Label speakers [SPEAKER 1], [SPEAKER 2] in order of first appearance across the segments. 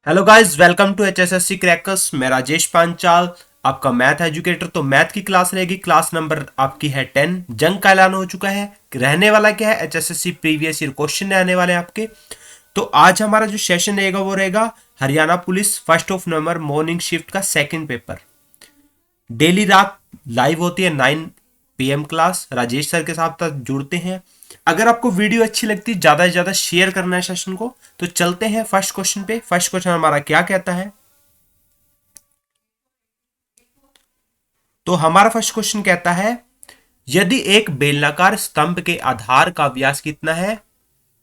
[SPEAKER 1] Hello guys, welcome to HSSC crackers. मैं राजेश पांचाल, आपका math educator. तो मैथ की क्लास रहेगी, क्लास नंबर आपकी है 10। जंग का ऐलान हो चुका है। रहने वाला क्या है, एचएसएससी प्रीवियस ईयर क्वेश्चन आने वाले हैं आपके। तो आज हमारा जो सेशन रहेगा वो रहेगा हरियाणा पुलिस 1 नवंबर मॉर्निंग शिफ्ट का सेकंड पेपर। डेली रात लाइव होती है 9 PM क्लास। राजेश सर के साथ जुड़ते हैं। अगर आपको वीडियो अच्छी लगती है, ज्यादा से ज्यादा शेयर करना है सेशन को। तो चलते हैं फर्स्ट क्वेश्चन पे। फर्स्ट क्वेश्चन हमारा क्या कहता है। तो हमारा फर्स्ट क्वेश्चन कहता है, यदि एक बेलनाकार स्तंभ के आधार का व्यास कितना है,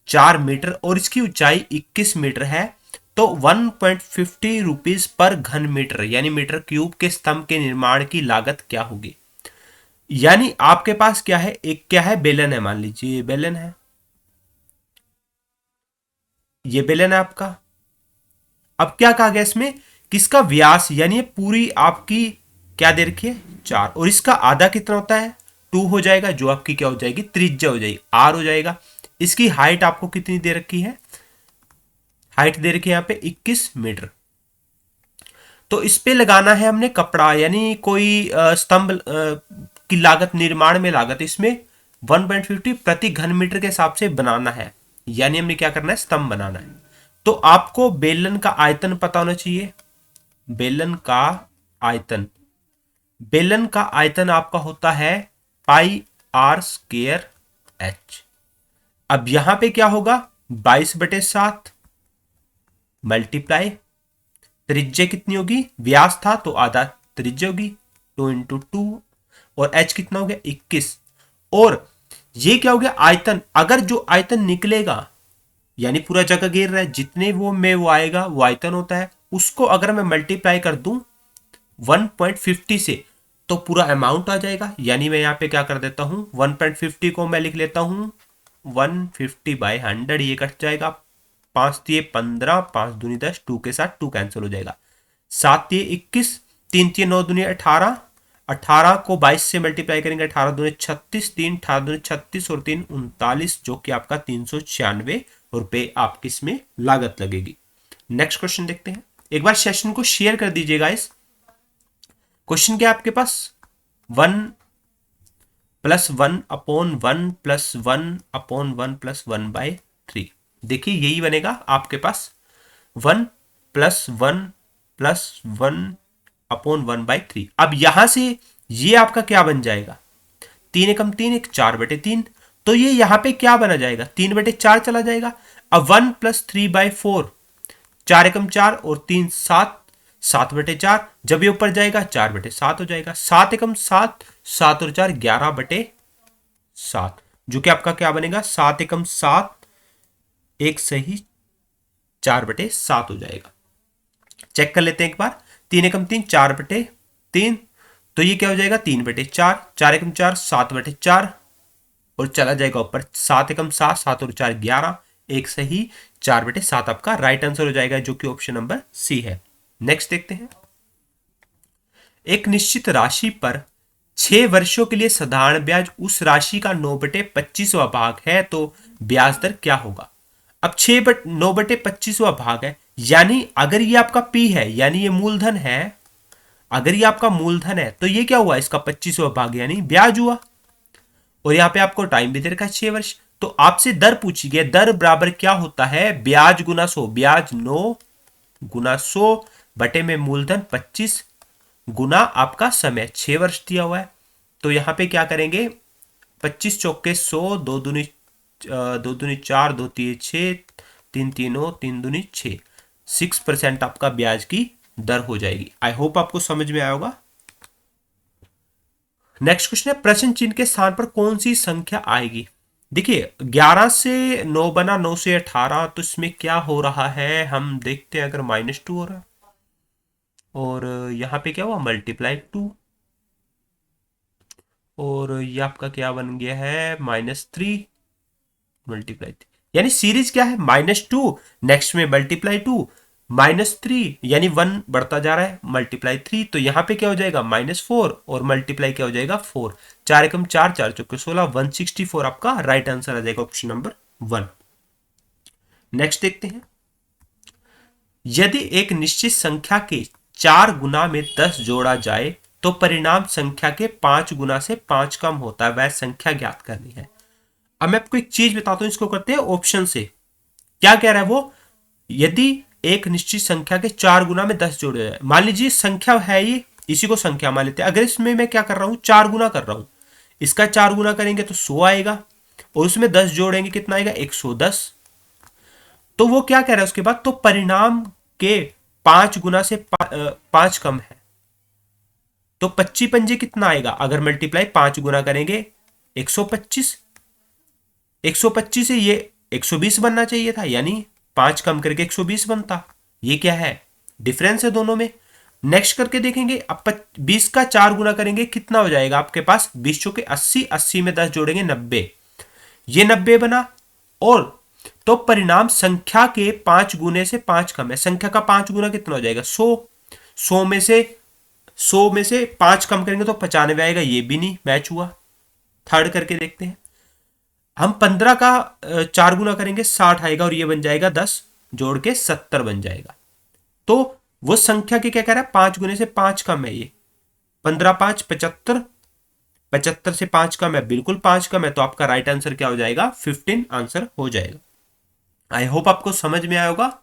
[SPEAKER 1] 4 मीटर, और इसकी ऊंचाई 21 मीटर है, तो 1.50 रुपीज पर घन मीटर यानी मीटर क्यूब के स्तंभ के निर्माण की लागत क्या होगी। यानी आपके पास क्या है, एक क्या है, बेलन है। मान लीजिए ये बेलन है, ये बेलन है आपका। अब क्या कहा गया इसमें, किसका व्यास यानी ये पूरी आपकी क्या दे रखी है, 4, और इसका आधा कितना होता है, 2 हो जाएगा, जो आपकी क्या हो जाएगी, त्रिज्या हो जाएगी, R हो जाएगा। इसकी हाइट आपको कितनी दे रखी है, हाइट दे रखी है यहाँ पे 21 मीटर। तो इस पे लगाना है हमने कपड़ा, यानी कोई स्तंभ की लागत, निर्माण में लागत इसमें 1.50 प्रति घन मीटर के हिसाब से बनाना है। यानी हमने क्या करना है, स्तंभ बनाना है। तो आपको बेलन का आयतन पता होना चाहिए। बेलन का आयतन, बेलन का आयतन आपका होता है πr² H। अब यहां पे क्या होगा, 22/7 मल्टीप्लाई, त्रिज्या कितनी होगी, व्यास था तो आधा त्रिज्या होगी, 2 × 2, और h कितना हो गया, 21। और ये क्या हो गया, आयतन। अगर जो आयतन निकलेगा यानी पूरा जगह घेर रहा है, जितने वो में वो आएगा वो आयतन होता है, उसको अगर मैं मल्टीप्लाई कर दूं 1.50 से तो पूरा अमाउंट आ जाएगा। यानी मैं यहाँ पे क्या कर देता हूं, 1.50 को मैं लिख लेता हूं 150/100, ये कट जाएगा। 5×3 = 15, 5×2 = 10, 2 के साथ 2 कैंसिल हो जाएगा। 7×3 = 21, 3×3 = 9, 2 = 18, 18 को 22 से मल्टीप्लाई करेंगे, 18×2 = 36, 3 18×2 = 36 और 3 39, जो कि आपका 396 रुपए आपकी इसमें लागत लगेगी। नेक्स्ट क्वेश्चन देखते हैं। एक बार सेशन को शेयर कर दीजिएगा। इस क्वेश्चन क्या है आपके पास, 1+1/1+1/1+1/3। देखिए यही बनेगा आपके पास 1+1+1/1/3। अब यहां से ये आपका क्या बन जाएगा, 3 एकम 3, एक 4/3। तो ये यहां पे क्या बना जाएगा, 3/4 चला जाएगा। अब 1+3/4, 4 एकम 4 और 3 7, 7/4। जब ये ऊपर जाएगा 4/7 हो जाएगा। 7 एकम 7, 7 और 4 11/7, जो कि आपका क्या बनेगा, 7 एकम 7 एक सही 4/7 हो जाएगा। चेक कर लेते हैं एक बार। 3 एकम 3, 4/3, तो ये क्या हो जाएगा, 3/4, 4 एकम 4, 7/4, और चला जाएगा ऊपर 7 एकम 7, 7 और 4 11, एक सही 4/7 आपका राइट आंसर हो जाएगा, जो कि ऑप्शन नंबर सी है। नेक्स्ट देखते हैं। एक निश्चित राशि पर 6 वर्षों के लिए साधारण ब्याज उस राशि का 9/25वां भाग है, तो ब्याज दर क्या होगा। अब 9/25वां भाग है, यानी अगर ये आपका पी है, यानी ये मूलधन है। अगर ये आपका मूलधन है तो ये क्या हुआ, इसका 25वां भाग यानी ब्याज हुआ। और यहाँ पे आपको टाइम भी दे रखा है 6 वर्ष। तो आपसे दर पूछी गई, दर बराबर क्या होता है, ब्याज गुना 100। ब्याज 9 गुना 100 बटे में मूलधन 25 गुना आपका समय 6 वर्ष दिया हुआ है। तो यहां पे क्या करेंगे, 25×4 = 100, 2 दूनी 4, 2×3 = 6, 3×3 = 3×2 = 6, 6% आपका ब्याज की दर हो जाएगी। आई होप आपको समझ में आया होगा। नेक्स्ट क्वेश्चन है, प्रश्न चिन्ह के स्थान पर कौन सी संख्या आएगी। देखिए 11 से 9 बना, 9 से 18, तो इसमें क्या हो रहा है हम देखते हैं। अगर -2 हो रहा है और यहाँ पे क्या हुआ, ×2, और ये आपका क्या बन गया है, -3 × 3, यानी सीरीज क्या है, -2, नेक्स्ट में ×2, -3 यानी 1 बढ़ता जा रहा है, ×3, तो यहां पे क्या हो जाएगा, -4, और मल्टीप्लाई क्या हो जाएगा, 4। 4 एकम 4, 4×4 = 16, 164 आपका राइट आंसर आ जाएगा, ऑप्शन नंबर 1। नेक्स्ट देखते हैं। यदि एक निश्चित संख्या के 4 गुना में 10 जोड़ा जाए तो परिणाम संख्या के 5 गुना से 5 कम होता है, वह संख्या ज्ञात करनी है। अब मैं आपको एक चीज बताता हूं, इसको करते हैं ऑप्शन से। क्या कह रहा है वो, यदि एक निश्चित संख्या के 4 गुना में 10 जोड़े जाए, मान लीजिए संख्या है ये, इसी को संख्या मान लेते हैं। अगर इसमें मैं क्या कर रहा हूं, 4 गुना कर रहा हूं, इसका 4 गुना करेंगे तो 100 आएगा, और उसमें 10 जोड़ेंगे कितना आएगा, 110। तो वो क्या कह रहा है उसके बाद, तो परिणाम के 5 गुना से 5 कम है, तो 25 पंजे कितना आएगा, अगर मल्टीप्लाई 5 गुना करेंगे 125, 125 से ये 120 बनना चाहिए था, यानी 5 कम करके 120 बनता। ये क्या है, डिफरेंस है दोनों में। नेक्स्ट करके देखेंगे, अब 20 का 4 गुना करेंगे कितना हो जाएगा आपके पास, 20 चौके 80, 80 में 10 जोड़ेंगे 90, ये 90 बना। और तो परिणाम संख्या के 5 गुने से 5 कम है, संख्या का 5 गुना कितना हो जाएगा, 100, 100 में से 5 कम करेंगे तो 95 आएगा, ये भी नहीं मैच हुआ। थर्ड करके देखते हैं, हम 15 का 4 गुना करेंगे 60 आएगा, और ये बन जाएगा 10 जोड़ के 70 बन जाएगा। तो वो संख्या के क्या कह रहा है, 5 गुने से 5 कम है, ये 15 5 75, 75 से 5 कम है, बिल्कुल 5 कम है, तो आपका राइट आंसर क्या हो जाएगा, 15 आंसर हो जाएगा। आई होप आपको समझ में आया होगा।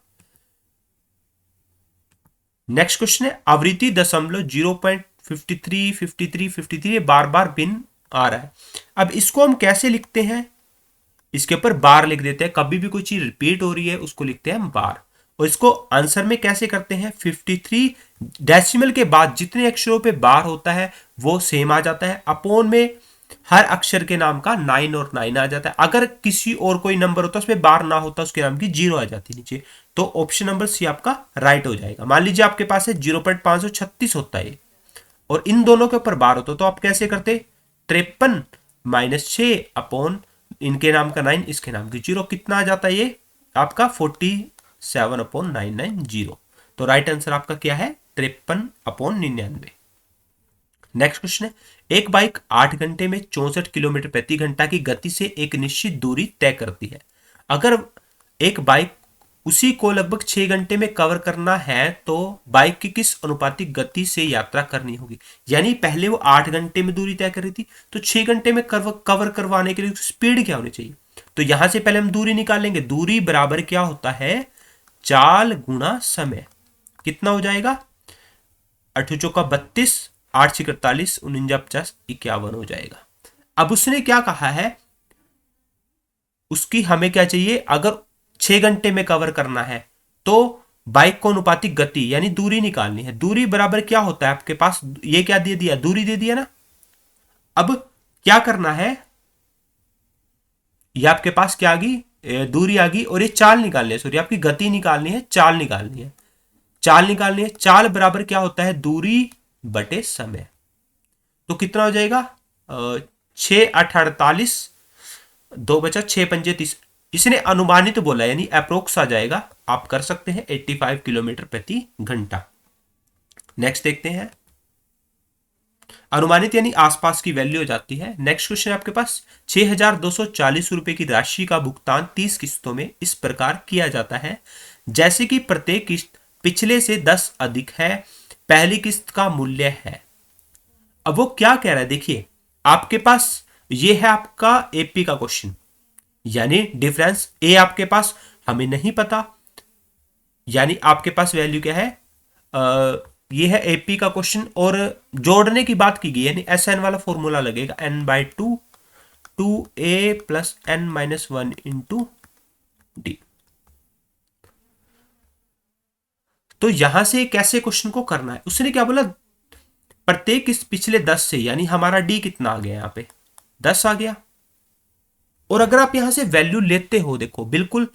[SPEAKER 1] नेक्स्ट क्वेश्चन है, आवृत्ति दशमलव 0.53 53 53 बार बार भिन्न आ रहा है। अब इसको हम कैसे लिखते हैं, इसके ऊपर बार लिख देते हैं, कभी भी कोई चीज रिपीट हो रही है उसको लिखते हैं हम बार। और इसको आंसर में कैसे करते हैं, 53 डेसिमल के बाद जितने अक्षरों पे बार होता है वो सेम आ जाता है, अपोन में हर अक्षर के नाम का 9 और 9 आ जाता है। अगर किसी और कोई नंबर होता उसमें बार ना होता, उसके नाम की 0 आ जाती नीचे, तो ऑप्शन नंबर सी आपका राइट हो जाएगा। मान लीजिए आपके पास है 0.536 होता है, और इन दोनों के ऊपर बार होता, तो आप कैसे करते, 53 माइनस 6 अपॉन इनके नाम का 9, इसके नाम की 0, कितना आ जाता है ये आपका 47/990। तो राइट आंसर आपका क्या है, 53/99। नेक्स्ट क्वेश्चन है, एक बाइक 8 घंटे में 64 किलोमीटर प्रति घंटा की गति से एक निश्चित दूरी तय करती है। अगर एक बाइक उसी को लगभग 6 घंटे में कवर करना है तो बाइक की किस अनुपातिक गति से यात्रा करनी होगी। यानी पहले वो 8 घंटे में दूरी तय कर रही थी, तो 6 घंटे में कवर करवाने के लिए स्पीड क्या होनी चाहिए। तो यहां से पहले हम दूरी निकालेंगे, दूरी बराबर क्या होता है, चाल गुना समय। कितना हो जाएगा, 8 चौका 32, 8 6 48, 49 50 51 हो जाएगा। अब उसने क्या कहा है, उसकी हमें क्या चाहिए, अगर 6 घंटे में कवर करना है तो बाइक को अनुपातिक गति यानी दूरी निकालनी है। दूरी बराबर क्या होता है आपके पास, ये क्या दे दिया, दूरी दे दिया ना। अब क्या करना है, ये आपके पास क्या आ गई, दूरी आ गई, और ये चाल निकालनी है, सॉरी आपकी गति निकालनी है, चाल निकालनी है, चाल निकालनी है। चाल बराबर क्या होता है, दूरी बटे समय। तो कितना हो जाएगा, 6 8 48, 2 बचा 6 पंजे 30, इसने अनुमानित बोला यानी अप्रोक्स आ जाएगा, आप कर सकते हैं 85 किलोमीटर प्रति घंटा। नेक्स्ट देखते हैं, अनुमानित यानी आसपास की वैल्यू हो जाती है। नेक्स्ट क्वेश्चन आपके पास, 6240 रुपए की राशि का भुगतान 30 किस्तों में इस प्रकार किया जाता है जैसे कि प्रत्येक किस्त पिछले से 10 अधिक है, पहली किस्त का मूल्य है। अब वो क्या कह रहा है, देखिए आपके पास ये है आपका एपी का क्वेश्चन, यानी डिफरेंस ए आपके पास हमें नहीं पता, यानी आपके पास वैल्यू क्या है, ये है एपी का क्वेश्चन, और जोड़ने की बात की गई यानी एस एन वाला फॉर्मूला लगेगा, n/2 2a plus n-1 into D. तो यहां से कैसे क्वेश्चन को करना है, उसने क्या बोला, प्रत्येक इस पिछले 10 से, यानी हमारा डी कितना आ गया, यहां पे 10 आ गया। और अगर आप यहां से वैल्यू लेते हो, देखो बिल्कुल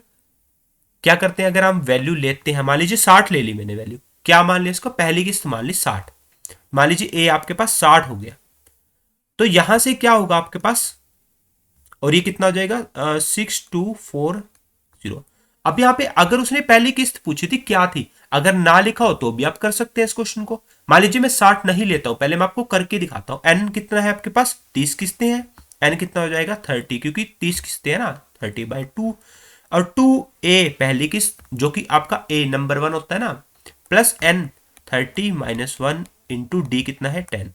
[SPEAKER 1] क्या करते हैं, अगर हम वैल्यू लेते हैं, मान लीजिए 60 ले ली मैंने वैल्यू, क्या मान लिया इसको, पहली किस्त मान ली 60, मान लीजिए ए आपके पास 60 हो गया, तो यहां से क्या होगा आपके पास, और ये कितना हो जाएगा 6240। अब यहाँ पे अगर उसने पहली किस्त पूछी थी क्या थी, अगर ना लिखा हो तो भी आप कर सकते हैं इस क्वेश्चन को। मान लीजिए मैं 60 नहीं लेता हूं, पहले मैं आपको करके दिखाता हूं। एन कितना है आपके पास, 30 किस्तें हैं, एन कितना हो जाएगा 30, क्योंकि 30 किस्तें हैं ना, 30/2। और 2a पहली किस्त जो कि आपका a नंबर 1 होता है ना, plus n 30 minus 1 into D कितना है 10,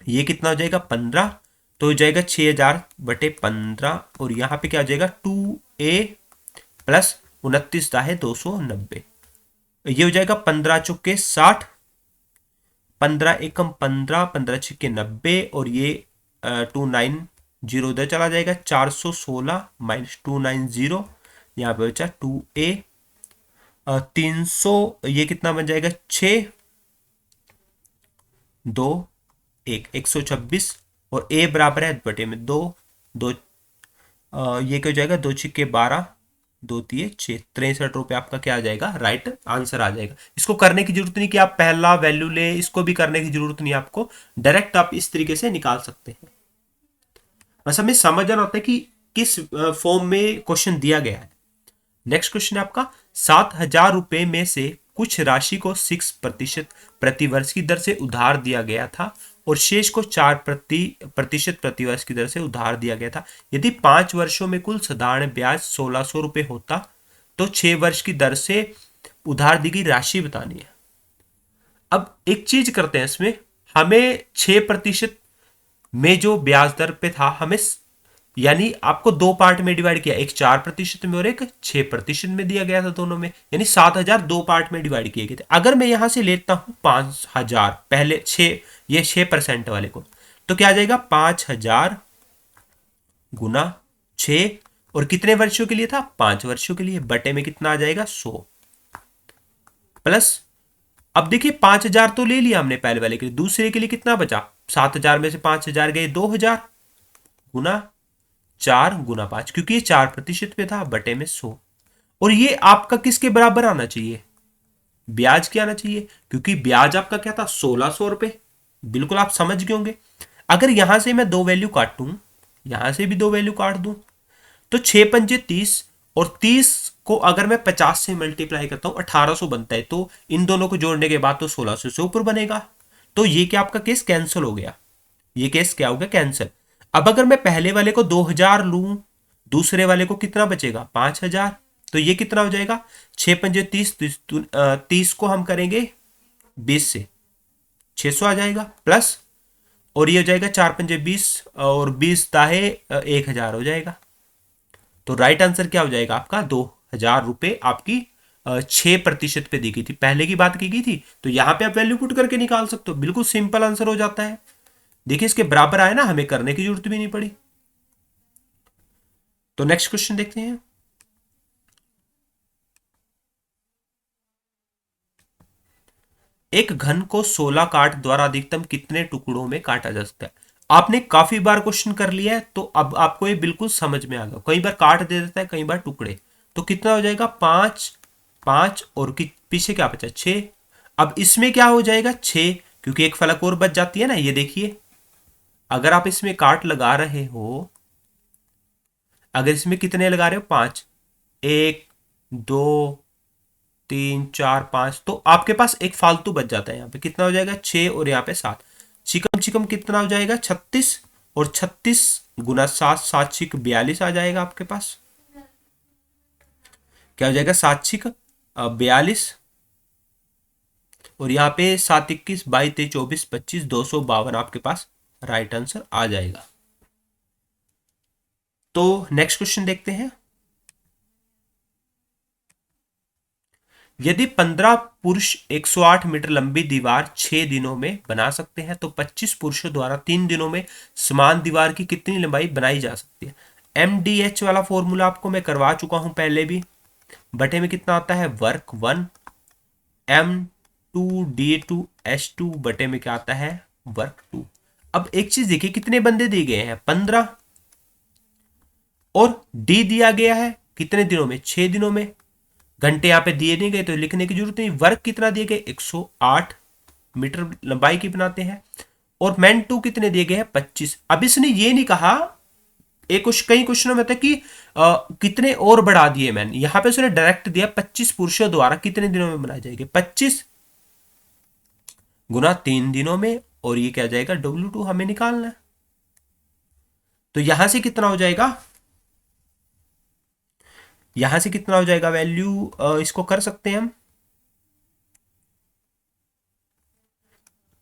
[SPEAKER 1] ये कितना हो जाएगा 15, तो हो जाएगा 6000/15, और यहाँ पे क्या हो जाएगा 2a प्लस 29 है 290, ये हो जाएगा 15 चुके 60, 15 एकम 15, 15 छिके 90, और ये 290 उधर चला जाएगा, 416 माइनस 290, यहाँ पे बचा 2a, 300, ये कितना बन जाएगा 6 2 1 126, और a बराबर है बटे में 2 2, ये क्या हो जाएगा 2 छिके 12, 2 तिये 6, 63 रुपये आपका क्या आ जाएगा, राइट आंसर आ जाएगा। इसको करने की जरूरत नहीं कि आप पहला वैल्यू ले, इसको भी करने की जरूरत नहीं आपको, डायरेक्ट आप इस तरीके से निकाल सकते हैं। बस हमें समझना होता है कि किस फॉर्म में क्वेश्चन दिया गया है। नेक्स्ट क्वेश्चन है आपका 7,000 रुपए में से कुछ राशि को 6% प्रतिवर्ष की दर से उधार दिया गया था और शेष को 4% प्रतिवर्ष की दर से उधार दिया गया था। यदि 5 वर्षों में कुल साधारण ब्याज 1600 रुपए होता तो 6 वर्ष की दर से उधार दी गई राशि बतानी है। अब एक चीज करते हैं इसमें, हमें 6% में जो ब्याज दर पे था, हमें यानी आपको दो पार्ट में डिवाइड किया, एक 4% में और एक 6% में दिया गया था दोनों में, यानी 7,000 दो पार्ट में डिवाइड किए गए थे। अगर मैं यहां से लेता हूं 5,000 पहले 6, ये 6% वाले को, तो क्या आ जाएगा 5,000 गुना 6, और कितने वर्षों के लिए था 5 वर्षों के लिए, बटे में कितना आ जाएगा 100, प्लस अब देखिए 5,000 तो ले लिया हमने पहले वाले के लिए, दूसरे के लिए कितना बचा, 7,000 में से 5,000 गए 2,000 गुना 4 गुना 5, क्योंकि ये 4% पे था, बटे में 100, और ये आपका किसके बराबर आना चाहिए, ब्याज क्या आना चाहिए, क्योंकि ब्याज आपका क्या था 1600 रुपए, बिल्कुल आप समझ गए होंगे। अगर यहां से मैं दो वैल्यू काटूं, यहां से भी दो वैल्यू काट दूं, तो 6 पंजे 30, और 30 को अगर मैं 50 से मल्टीप्लाई करता हूं 1800 बनता है, तो इन दोनों को जोड़ने के बाद तो 1600 से ऊपर बनेगा, तो ये क्या आपका केस कैंसिल हो गया, ये केस क्या हो गया कैंसिल। अब अगर मैं पहले वाले को 2,000 लूं, दूसरे वाले को कितना बचेगा 5,000, तो ये कितना हो जाएगा 6 पंजे 30, 30 को हम करेंगे 20 से 600 आ जाएगा, प्लस और ये हो जाएगा 4 पंजे 20, और 20 दाहे 1,000 हो जाएगा, तो राइट आंसर क्या हो जाएगा आपका 2,000 रुपए आपकी 6% पे दी गई थी, पहले की बात की गई थी, तो यहां पे आप वैल्यू पुट करके निकाल सकते हो, बिल्कुल सिंपल आंसर हो जाता है। देखिए इसके बराबर आए ना, हमें करने की जरूरत भी नहीं पड़ी। तो नेक्स्ट क्वेश्चन देखते हैं। एक घन को 16 काट द्वारा अधिकतम कितने टुकड़ों में काटा जा सकता है। आपने काफी बार क्वेश्चन कर लिया है, तो अब आपको ये बिल्कुल समझ में आ गया, कई बार काट दे देता है कई बार टुकड़े, तो कितना हो जाएगा 5 5, और पीछे क्या बचा 6, अब इसमें क्या हो जाएगा 6, क्योंकि एक फलक और बच जाती है ना, ये देखिए अगर आप इसमें काट लगा रहे हो, अगर इसमें कितने लगा रहे हो 5, 1 2 3 4 5, तो आपके पास एक फालतू बच जाता है, यहाँ पे कितना हो जाएगा 6, और यहाँ पे 7, चिकम चिकम कितना हो जाएगा 36, और 36 गुना 7, 7 छिक 42 आ जाएगा आपके पास, क्या हो जाएगा 7 छिक 42, और यहाँ पे 7 21 22 23 24 25 252 आपके पास राइट आंसर आ जाएगा। तो नेक्स्ट क्वेश्चन देखते हैं। यदि 15 पुरुष 108 मीटर लंबी दीवार 6 दिनों में बना सकते हैं, तो 25 पुरुषों द्वारा 3 दिनों में समान दीवार की कितनी लंबाई बनाई जा सकती है। MDH वाला फॉर्मूला आपको मैं करवा चुका हूं पहले भी, बटे में कितना आता है वर्क 1, M2D2H2 बटे में क्या आता है वर्क 2। अब एक चीज देखिए, कितने बंदे दिए गए हैं 15, और डी दिया गया है कितने दिनों में 6 दिनों में, घंटे यहां पे दिए नहीं गए तो लिखने की जरूरत नहीं, वर्क कितना दिए गए 108 मीटर लंबाई की बनाते हैं, और मैन 2 कितने दिए गए हैं 25। अब इसने ये नहीं कहा, एक कई क्वेश्चनों में था कि कितने और बढ़ा दिए मैंने, यहां पे उसने डायरेक्ट दिया 25 पुरुषों द्वारा कितने दिनों में बनाए जाएंगे, 25 गुना 3 दिनों में, और ये क्या जाएगा W2 हमें निकालना है, तो यहां से कितना हो जाएगा यहां से कितना हो जाएगा वैल्यू, इसको कर सकते हैं हम।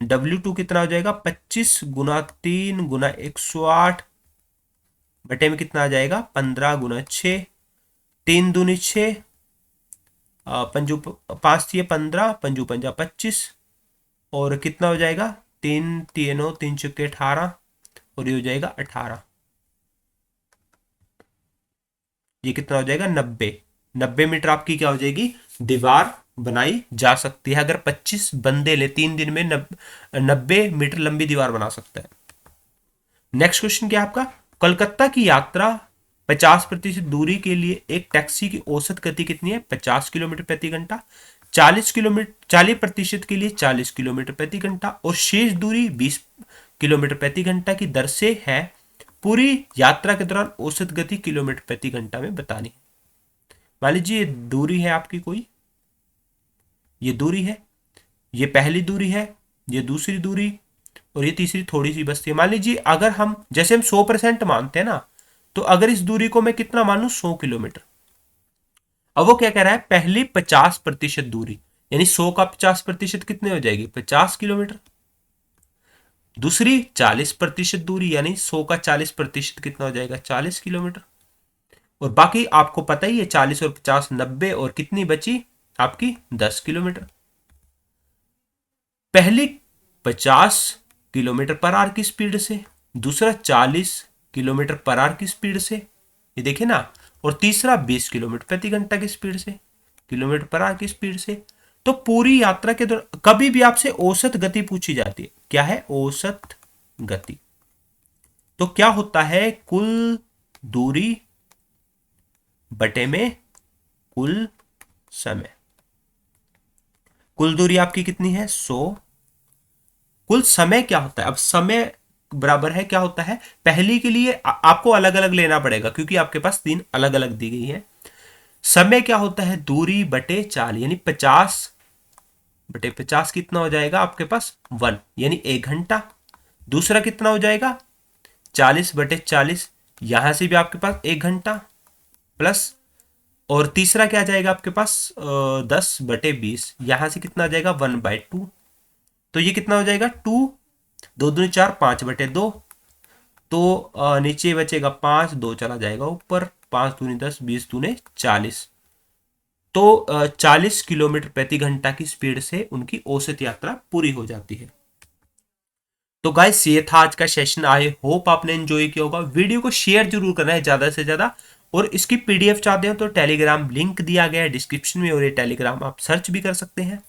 [SPEAKER 1] W2 कितना हो जाएगा, 25 गुना 3 गुना 108 बटे में कितना आ जाएगा, 15 गुना 6, 3 दूनी 6, पंजू 5 थी 15, पंजू पंजा 25, और कितना हो जाएगा, 3 तीनों 3 चुके 18, और ये हो जाएगा 18। ये कितना हो जाएगा, 90। 90 मीटर आपकी क्या हो जाएगी, दीवार बनाई जा सकती है। अगर 25 बंदे ले 3 दिन में 90 मीटर लंबी दीवार बना सकता है। नेक्स्ट क्वेश्चन क्या है आपका, कोलकाता की यात्रा 50% दूरी के लिए एक टैक्सी की औसत गति कितनी है, 50 किलोमीटर प्रति घंटा। 40% के लिए 40 किलोमीटर प्रति घंटा, और शेष दूरी 20 किलोमीटर प्रति घंटा की दर से है। पूरी यात्रा के दौरान औसत गति किलोमीटर प्रति घंटा में बतानी है। मान लीजिए दूरी है आपकी कोई, ये दूरी है, ये पहली दूरी है, ये दूसरी दूरी, और ये तीसरी थोड़ी सी बचती है। मान लीजिए अगर हम जैसे हम 100% मानते हैं ना, तो अगर इस दूरी को मैं कितना मान लूं, 100 किलोमीटर। अब वो क्या कह रहा है, पहली 50% दूरी, यानी 100 का 50% कितने हो जाएगी, 50 किलोमीटर। दूसरी 40% दूरी, यानी 100 का 40% कितना हो जाएगा, 40 किलोमीटर। और बाकी आपको पता ही है 40 और 50 90, और कितनी बची आपकी 10 किलोमीटर। पहली 50 किलोमीटर पर आवर की स्पीड से, दूसरा 40 किलोमीटर पर आवर की स्पीड से, ये देखिए ना, और तीसरा 20 किलोमीटर प्रति घंटा की स्पीड से, किलोमीटर पर आवर की स्पीड से। तो पूरी यात्रा के दौरान कभी भी आपसे औसत गति पूछी जाती है, क्या है, औसत गति। तो क्या होता है, कुल दूरी बटे में कुल समय। कुल दूरी आपकी कितनी है, 100। कुल समय क्या होता है, अब समय बराबर है क्या होता है, पहली के लिए आपको अलग अलग लेना पड़ेगा क्योंकि आपके पास 3 अलग अलग दी गई है। समय क्या होता है, दूरी बटे 4, यानी 50 बटे 50 कितना हो जाएगा आपके पास 1, यानी 1 घंटा। दूसरा कितना हो जाएगा, 40 बटे 40, यहां से भी आपके पास 1 घंटा प्लस, और तीसरा क्या जाएगा आपके पास 10 बटे 20, यहां से कितना आ जाएगा 1/2। तो ये कितना हो जाएगा 2, 2 दूनी 4, 5 बटे 2। तो नीचे बचेगा 5, 2 चला जाएगा ऊपर, 5 दूनी 10, 20 दूने 40। तो 40 किलोमीटर प्रति घंटा की स्पीड से उनकी औसत यात्रा पूरी हो जाती है। तो गाइस ये था आज का सेशन, आई होप आपने एंजॉय किया होगा। वीडियो को शेयर जरूर करना है ज्यादा से ज्यादा, और इसकी पीडीएफ चाहते हो तो टेलीग्राम लिंक दिया गया है डिस्क्रिप्शन में, और ये टेलीग्राम आप सर्च भी कर सकते हैं।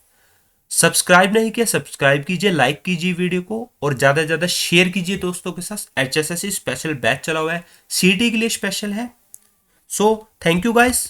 [SPEAKER 1] सब्सक्राइब नहीं किया, सब्सक्राइब कीजिए, लाइक कीजिए वीडियो को, और ज्यादा से ज्यादा शेयर कीजिए दोस्तों के साथ। HSSC स्पेशल बैच चला हुआ है, सीटी के लिए स्पेशल है। So thank you guys.